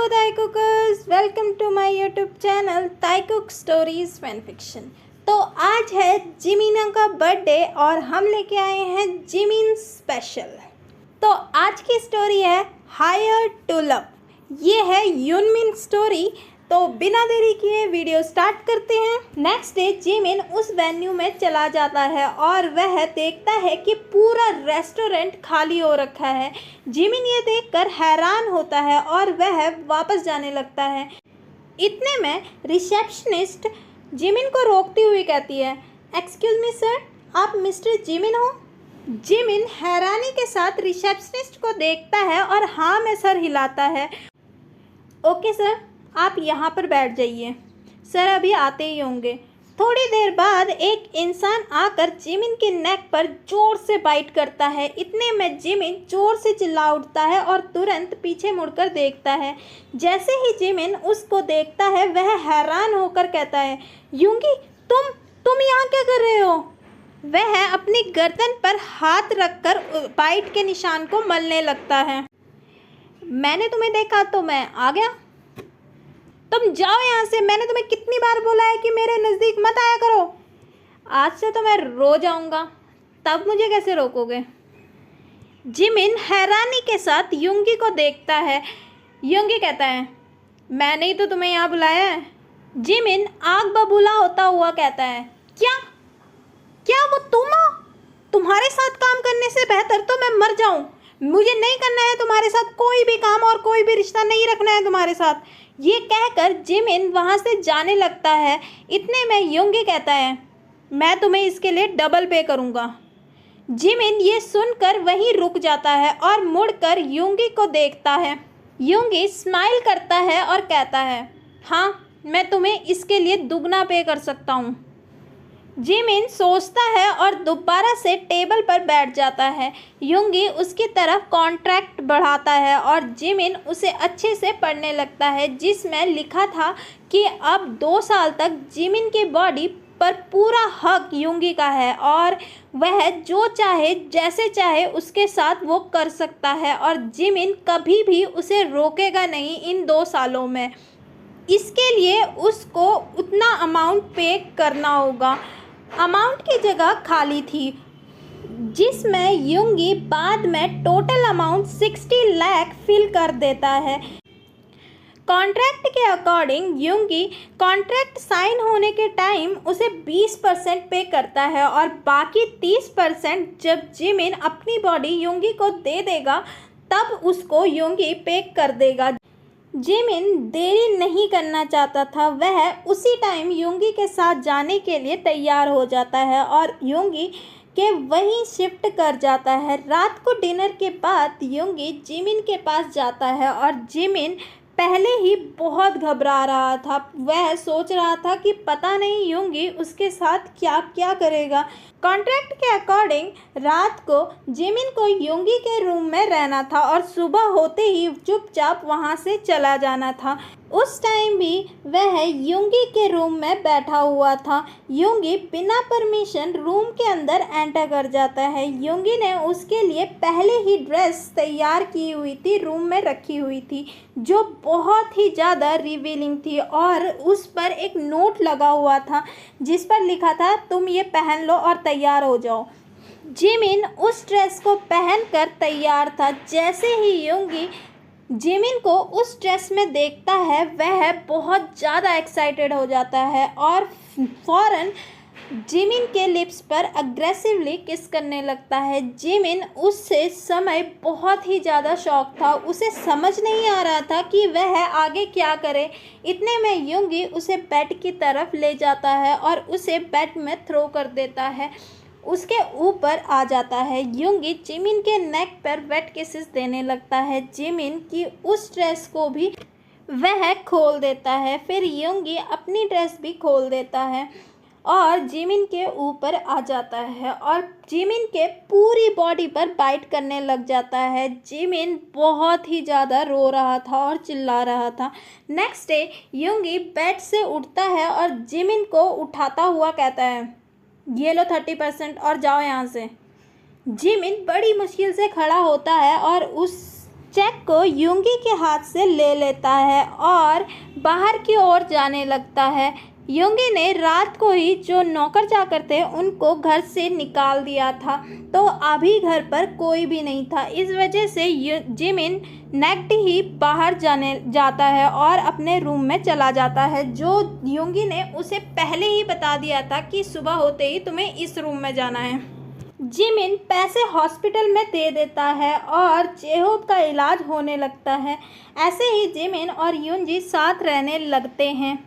Hello Taekookers, welcome to my YouTube channel Taekook stories fan fiction. तो आज है जिमीना का birthday और हम लेके आए हैं जिमीन स्पेशल। तो आज की स्टोरी है हायर टू लव। ये है यूनमिन स्टोरी। तो बिना देरी किए वीडियो स्टार्ट करते हैं। नेक्स्ट डे जिमिन उस वेन्यू में चला जाता है और वह देखता है कि पूरा रेस्टोरेंट खाली हो रखा है। जिमिन ये देखकर हैरान होता है और वह वापस जाने लगता है। इतने में रिसेप्शनिस्ट जिमिन को रोकती हुई कहती है, एक्सक्यूज़ मी सर, आप मिस्टर जिमिन हो? जिमिन हैरानी के साथ रिसेप्शनिस्ट को देखता है और हाँ में सर हिलाता है। ओके सर, आप यहाँ पर बैठ जाइए, सर अभी आते ही होंगे। थोड़ी देर बाद एक इंसान आकर जिमिन के नेक पर जोर से बाइट करता है। इतने में जिमिन जोर से चिल्ला उठता है और तुरंत पीछे मुड़कर देखता है। जैसे ही जिमिन उसको देखता है वह हैरान होकर कहता है, यूंगी तुम यहाँ क्या कर रहे हो? वह अपनी गर्दन पर हाथ रखकर बाइट के निशान को मलने लगता है। मैंने तुम्हें देखा तो मैं आ गया। तुम जाओ यहाँ से, मैंने तुम्हें कितनी बार बोला है कि मेरे नज़दीक मत आया करो। आज से तो मैं रोज आऊँगा, तब मुझे कैसे रोकोगे? जिमिन हैरानी के साथ यूंगी को देखता है। यूंगी कहता है, मैंने ही तो तुम्हें यहाँ बुलाया है। जिमिन आग बबूला होता हुआ कहता है, क्या वो तुम हो? तुम्हारे साथ काम करने से बेहतर तो मैं मर जाऊं। मुझे नहीं करना है तुम्हारे साथ कोई भी काम और कोई भी रिश्ता नहीं रखना है तुम्हारे साथ। ये कहकर जिमिन वहाँ से जाने लगता है। इतने में यूंगी कहता है, मैं तुम्हें इसके लिए डबल पे करूँगा। जिमिन ये सुनकर वहीं रुक जाता है और मुड़कर यूंगी को देखता है। यूंगी स्माइल करता है और कहता है, हाँ मैं तुम्हें इसके लिए दुगना पे कर सकता हूँ। जिमिन सोचता है और दोबारा से टेबल पर बैठ जाता है। यूंगी उसकी तरफ कॉन्ट्रैक्ट बढ़ाता है और जिमिन उसे अच्छे से पढ़ने लगता है, जिसमें लिखा था कि अब 2 साल तक जिमिन की बॉडी पर पूरा हक यूंगी का है और वह जो चाहे जैसे चाहे उसके साथ वो कर सकता है और जिमिन कभी भी उसे रोकेगा नहीं इन 2 सालों में। इसके लिए उसको उतना अमाउंट पे करना होगा। अमाउंट की जगह खाली थी, जिसमें यूंगी बाद में टोटल अमाउंट 60 लाख फिल कर देता है। कॉन्ट्रैक्ट के अकॉर्डिंग यूंगी कॉन्ट्रैक्ट साइन होने के टाइम उसे 20% पे करता है और बाकी 30% जब जिमिन अपनी बॉडी यूंगी को दे देगा तब उसको यूंगी पे कर देगा। जिमिन देरी नहीं करना चाहता था। वह उसी टाइम यूंगी के साथ जाने के लिए तैयार हो जाता है और यूंगी के वहीं शिफ्ट कर जाता है। रात को डिनर के बाद यूंगी जिमिन के पास जाता है और जिमिन पहले ही बहुत घबरा रहा था। वह सोच रहा था कि पता नहीं यूंगी उसके साथ क्या क्या करेगा। कॉन्ट्रैक्ट के अकॉर्डिंग रात को जिमिन को यूंगी के रूम में रहना था और सुबह होते ही चुपचाप वहां से चला जाना था। उस टाइम भी वह यूंगी के रूम में बैठा हुआ था। यूंगी बिना परमिशन रूम के अंदर एंटर कर जाता है। यूंगी ने उसके लिए पहले ही ड्रेस तैयार की हुई थी, रूम में रखी हुई थी, जो बहुत ही ज़्यादा रिवीलिंग थी और उस पर एक नोट लगा हुआ था जिस पर लिखा था, तुम ये पहन लो और तैयार हो जाओ। जिमिन उस ड्रेस को पहनकर तैयार था। जैसे ही यूंगी जिमिन को उस ड्रेस में देखता है वह बहुत ज़्यादा एक्साइटेड हो जाता है और फ़ौरन जिमिन के लिप्स पर अग्रेसिवली किस करने लगता है। जिमिन उससे समय बहुत ही ज़्यादा शॉक था। उसे समझ नहीं आ रहा था कि वह आगे क्या करे। इतने में यूंगी उसे बेड की तरफ ले जाता है और उसे बेड में थ्रो कर देता है, उसके ऊपर आ जाता है। यूंगी जिमिन के नेक पर वेट किसेस देने लगता है। जिमिन की उस ड्रेस को भी वह खोल देता है। फिर यूंगी अपनी ड्रेस भी खोल देता है और जिमिन के ऊपर आ जाता है और जिमिन के पूरी बॉडी पर बाइट करने लग जाता है। जिमिन बहुत ही ज़्यादा रो रहा था और चिल्ला रहा था। नेक्स्ट डे यूंगी बेड से उठता है और जिमिन को उठाता हुआ कहता है, ये लो 30% और जाओ यहाँ से। जिमिन बड़ी मुश्किल से खड़ा होता है और उस चेक को युंगी के हाथ से ले लेता है और बाहर की ओर जाने लगता है। युंगी ने रात को ही जो नौकर चाकर थे उनको घर से निकाल दिया था, तो अभी घर पर कोई भी नहीं था। इस वजह से जिमिन नेक्ड ही बाहर जाता है और अपने रूम में चला जाता है, जो युंगी ने उसे पहले ही बता दिया था कि सुबह होते ही तुम्हें इस रूम में जाना है। जिमिन पैसे हॉस्पिटल में दे देता है और जेहोब का इलाज होने लगता है। ऐसे ही जिमिन और युंजी साथ रहने लगते हैं।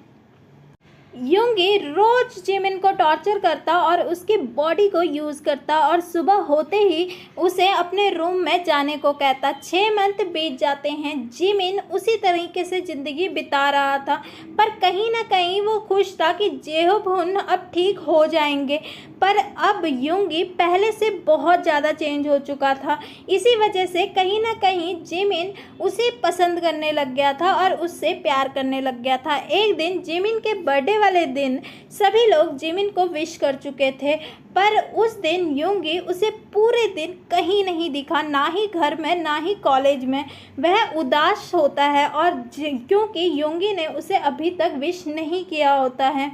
युंगी रोज जिमिन को टॉर्चर करता और उसकी बॉडी को यूज़ करता और सुबह होते ही उसे अपने रूम में जाने को कहता। 6 मंथ बीत जाते हैं। जिमिन उसी तरीके से ज़िंदगी बिता रहा था, पर कहीं ना कहीं वो खुश था कि जेहोब अब ठीक हो जाएंगे। पर अब युंगी पहले से बहुत ज़्यादा चेंज हो चुका था। इसी वजह से कहीं ना कहीं जिमिन उसे पसंद करने लग गया था और उससे प्यार करने लग गया था। एक दिन जिमिन के बर्थडे वाले दिन सभी लोग जिमिन को विश कर चुके थे, पर उस दिन युंगी उसे पूरे दिन कहीं नहीं दिखा, ना ही घर में ना ही कॉलेज में। वह उदास होता है और क्योंकि युंगी ने उसे अभी तक विश नहीं किया होता है।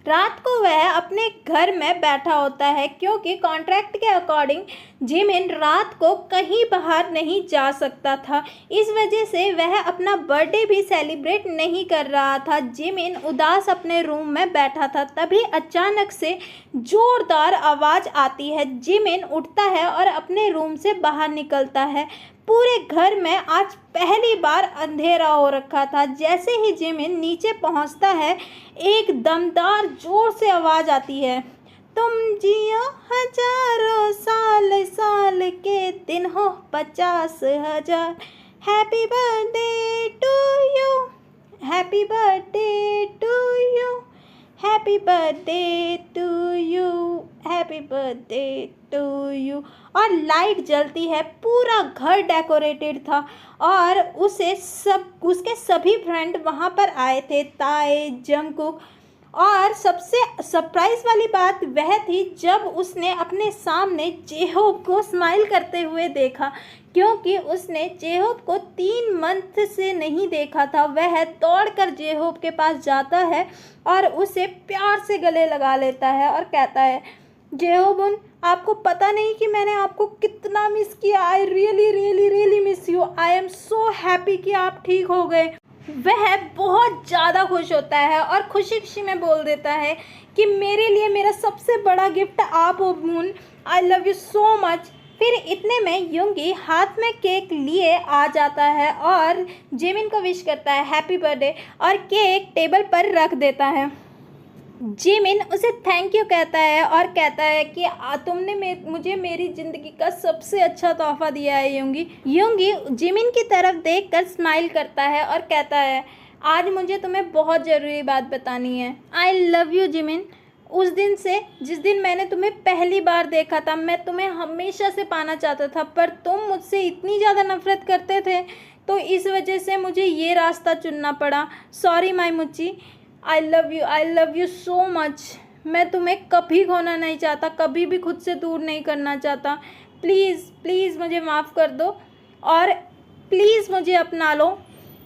रात को वह अपने घर में बैठा होता है, क्योंकि कॉन्ट्रैक्ट के अकॉर्डिंग जिमिन रात को कहीं बाहर नहीं जा सकता था। इस वजह से वह अपना बर्थडे भी सेलिब्रेट नहीं कर रहा था। जिमिन उदास अपने रूम में बैठा था, तभी अचानक से ज़ोरदार आवाज़ आती है। जिमिन उठता है और अपने रूम से बाहर निकलता है। पूरे घर में आज पहली बार अंधेरा हो रखा था। जैसे ही जिमिन नीचे पहुंचता है, एक दमदार जोर से आवाज़ आती है, तुम जियो हजारों साल, साल के दिन हो 50,000। Happy birthday to you, happy birthday to you, happy birthday to you, happy birthday to you. और लाइट जलती है। पूरा घर डेकोरेटेड था और उसके सभी फ्रेंड वहाँ पर आए थे, ताए, जंगकुक। और सबसे सरप्राइज़ वाली बात वह थी जब उसने अपने सामने जेहोब को स्माइल करते हुए देखा, क्योंकि उसने जेहोब को 3 मंथ से नहीं देखा था। वह दौड़कर जेहोब के पास जाता है और उसे प्यार से गले लगा लेता है और कहता है, जेहोबुन, आपको पता नहीं कि मैंने आपको कितना मिस किया। I really really really miss you. I am so happy कि आप ठीक हो गए। वह बहुत ज़्यादा खुश होता है और खुशी खुशी में बोल देता है कि मेरे लिए मेरा सबसे बड़ा गिफ्ट आप हो moon. I love you so much. फिर इतने में युंगी हाथ में केक लिए आ जाता है और जिमिन को विश करता है हैप्पी बर्थडे और केक टेबल पर रख देता है। जिमिन उसे थैंक यू कहता है और कहता है कि तुमने मुझे मेरी ज़िंदगी का सबसे अच्छा तोहफा दिया है युंगी। युंगी जिमिन की तरफ देखकर स्माइल करता है और कहता है, आज मुझे तुम्हें बहुत ज़रूरी बात बतानी है। आई लव यू जिमिन। उस दिन से जिस दिन मैंने तुम्हें पहली बार देखा था, मैं तुम्हें हमेशा से पाना चाहता था, पर तुम मुझसे इतनी ज़्यादा नफ़रत करते थे, तो इस वजह से मुझे ये रास्ता चुनना पड़ा। सॉरी माई मुच्ची। I love you so much. मैं तुम्हें कभी खोना नहीं चाहता, कभी भी खुद से दूर नहीं करना चाहता। प्लीज़ प्लीज़ मुझे माफ़ कर दो और प्लीज़ मुझे अपना लो।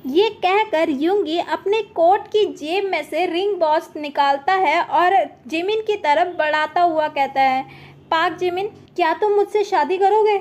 ये कहकर युंगी अपने कोट की जेब में से रिंग बॉक्स निकालता है और जिमिन की तरफ बढ़ाता हुआ कहता है, पाक जिमिन, क्या तुम मुझसे शादी करोगे?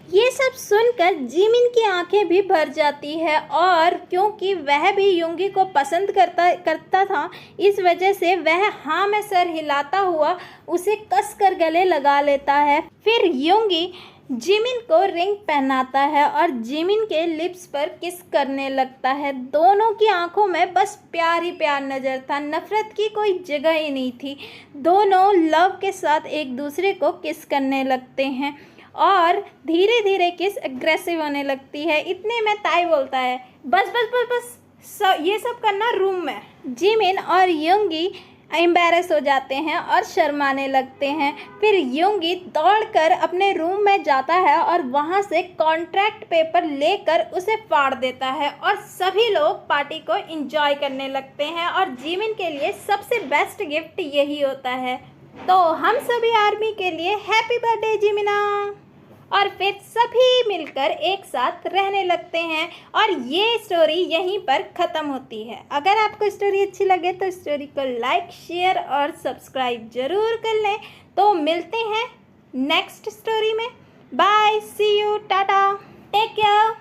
ये सब सुनकर जिमिन की आंखें भी भर जाती है और क्योंकि वह भी युंगी को पसंद करता था, इस वजह से वह हाँ में सर हिलाता हुआ उसे कसकर गले लगा लेता है। फिर युंगी जिमिन को रिंग पहनाता है और जिमिन के लिप्स पर किस करने लगता है। दोनों की आंखों में बस प्यार ही प्यार नज़र था, नफ़रत की कोई जगह ही नहीं थी। दोनों लव के साथ एक दूसरे को किस करने लगते हैं और धीरे धीरे किस एग्रेसिव होने लगती है। इतने में ताई बोलता है, बस बस बस बस ये सब करना रूम में। जिमिन और युंगी एम्बैरेस हो जाते हैं और शर्माने लगते हैं। फिर युंगी दौड़कर अपने रूम में जाता है और वहाँ से कॉन्ट्रैक्ट पेपर लेकर उसे फाड़ देता है और सभी लोग पार्टी को एंजॉय करने लगते हैं और जिमिन के लिए सबसे बेस्ट गिफ्ट यही होता है। तो हम सभी आर्मी के लिए हैप्पी बर्थडे जिमिना। और फिर सभी मिलकर एक साथ रहने लगते हैं और ये स्टोरी यहीं पर ख़त्म होती है। अगर आपको स्टोरी अच्छी लगे तो स्टोरी को लाइक, शेयर और सब्सक्राइब ज़रूर कर लें। तो मिलते हैं नेक्स्ट स्टोरी में। Bye, see you, tata, take care.